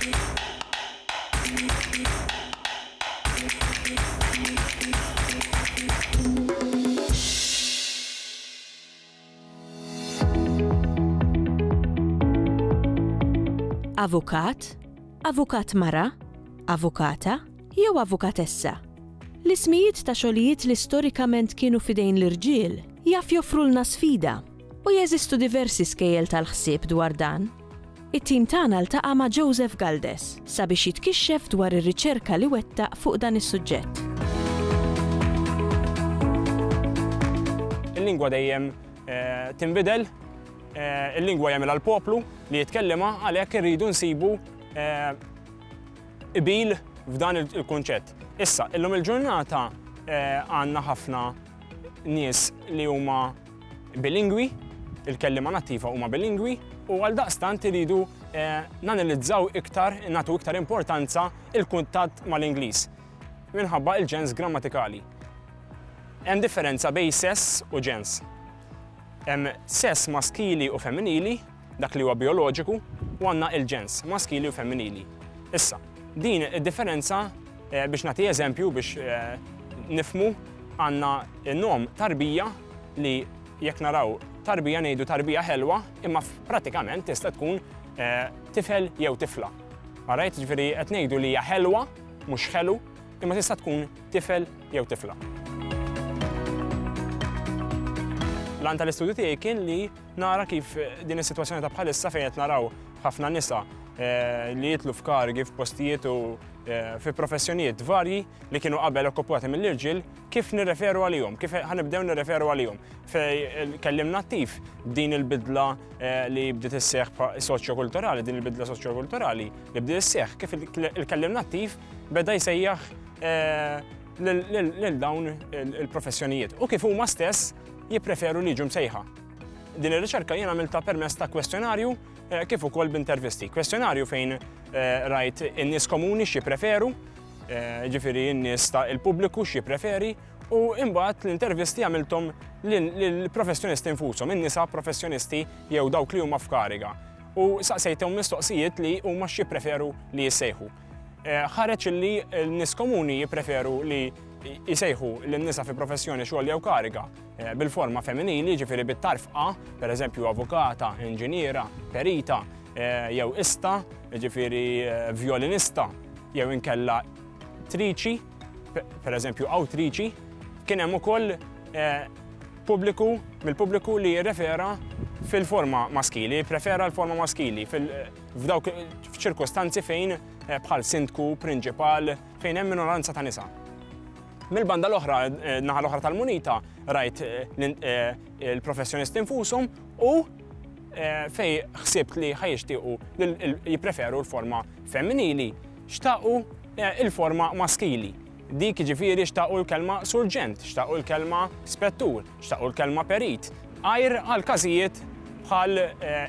Avukat, avukat mara, avukata jew avukatessa. L-ismijiet ta' xogħlijiet li storikament kienu fidejn l-irġiel jaf joffrulna sfida u jeżistu diversi skejjel tal-ħsieb dwar dan. It-tim tagħna ltaqa' ma' Joseph Galdes sabiex jitkixxef dwar ir-riċerka li wettaq fuq dan is-suġġett. Il-lingwa dejjem tinbidel, il-lingwa jagħmilha l-poplu li jitkellima għalhekk irridu nsibu qbil f'dan il-kunċett. Issa, illum il-ġurnata għandna ħafna nies li huma bilingwi, il-kellima nattiva huma bilingwi, u għaldaqstant iridu nanalizzaw iktar, nagħtu iktar importanza il-kuntatt mal-Ingliż minħabba il-ġens grammatikali. Hemm differenza bejn sess u ġens. Hemm sess maskili u femminili, dak li huwa bioloġiku, u għandna il-ġens maskili u femminili. Issa, din id-differenza biex nagħti eżempju biex nifhmu għandna n-nom tarbija li jekk naraw tarbija ngħidu tarbija ħelwa, imma pratikament tista' tkun tifel jew tifla. Alright, ġifieri qed ngħidu li hija ħelwa mhux ħelu, imma tista' tkun tifel jew tifla. L-għan tal-istudju tiegħi kien li nara kif din is-sitwazzjoni ta' bħalissa fejn qed naraw ħafna nisa li jitlu f'karigi f'postijiet u fi professjonijiet varji li kienu qabel okkupati mill-irġiel, kif nirreferu għalihom, kif ħanibdew nirreferu għalihom. Fej kellimna attiv din il-bidla li bdiet isseħħ soċjokulturali, din il-bidla soċjokulturali li bdiet isseħħ, kif il-kellimna attiv beda jsejjaħ lil dawn il-professjonijiet u kif huma stess jippreferu li jiġu msejħa. Din ir-riċerka jien għamilta permezz ta' kwestjonarju kif ukoll b'intervisti. Kwestjonarju fejn rajt in-nies komuni x'jippreferu, ġifieri n-nies ta' il-pubbliku x'jippreferi, u imbagħad l-intervisti għamilthom lill-professjonisti infushom, in-nisa professjonisti jew dawk li huma f'kariga. U saqsejthom mistoqsijiet li huma x'jippreferu li jissejħu. Ħareġ li n-nies komuni jippreferu li jisejħu l-nisa fi professjoni xogħol jew kariga bil-forma femminili, ġifieri bit-tarf A, pereżempju avukata, inġiniera, perita, jew ista, ġifieri violinista, jew inkella triċi, pereżempju awtriċi. Kien hemm ukoll pubbliku mill-pubbliku li jirrefera fil-forma maskili, prefera l-forma maskili f'dawk f'ċirkostanzi fejn bħal sindku, prinċipal, fejn hemm minoranza ta' nisa. Mill-banda l-oħra, naħa l-oħra tal-munita, rajt il-professjonisti infushom u fej ħsibt li ħajixtiequ jippreferu l-forma femminili, xtaqu il-forma maskili. Dik ġifieri xtaqu l-kelma surġent, xtaqu l-kelma spettur, xtaqu l-kelma perit, għajr għal każijiet bħal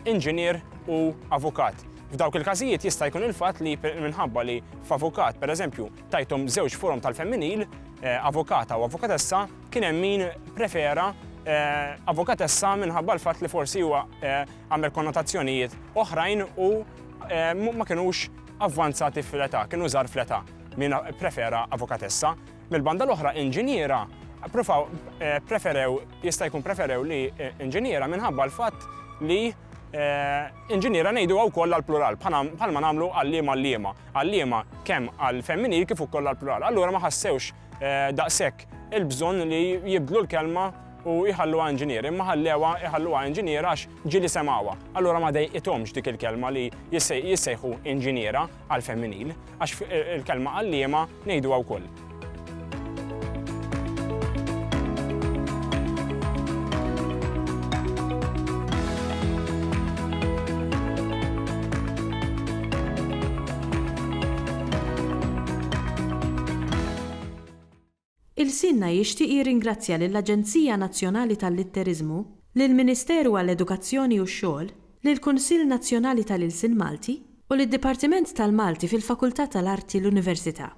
inġinier u avukat. F'dawk il-każijiet jista' jkun il-fatt li minħabba li f'avukat, pereżempju, tajthom żewġ forom tal-femminil, avukata u avukatessa, kien hemm min prefera avukatessa minħabba l-fatt li forsi huwa għamel konnotazzjonijiet oħrajn u ma kinux avvanzati fl-età, kienu żgħar fl-età, min prefera avukatessa. Mill-banda l-oħra inġiniera jista' jkun preferew li inġiniera minħabba l-fatt li inġiniera ngħidu wkoll għall-plural, bħalma nagħmlu għall-liema għall-liema kemm għall-femminil kif ukoll għall-plural. Allura ma ħassewx daqshekk il-bżonn li jibdlu l-kelma u jħalluha inġinier, imma ħallewha jħalluha inġinier għax ġieli semgħuha. Allura ma dejqithomx dik il-kelma li jissejħu inġiniera għall-femminil għax il-kelma għall-liema ngħiduha wkoll. Il-Sinna jixtieq jirringrazzja lill-Aġenzija Nazzjonali tal-Litterizmu, lill-Ministeru għall-Edukazzjoni u x-Xogħol, lill-Kunsill Nazzjonali tal-Ilsien Malti u lid-Dipartiment tal-Malti fil-Fakultà tal-Arti l-Università.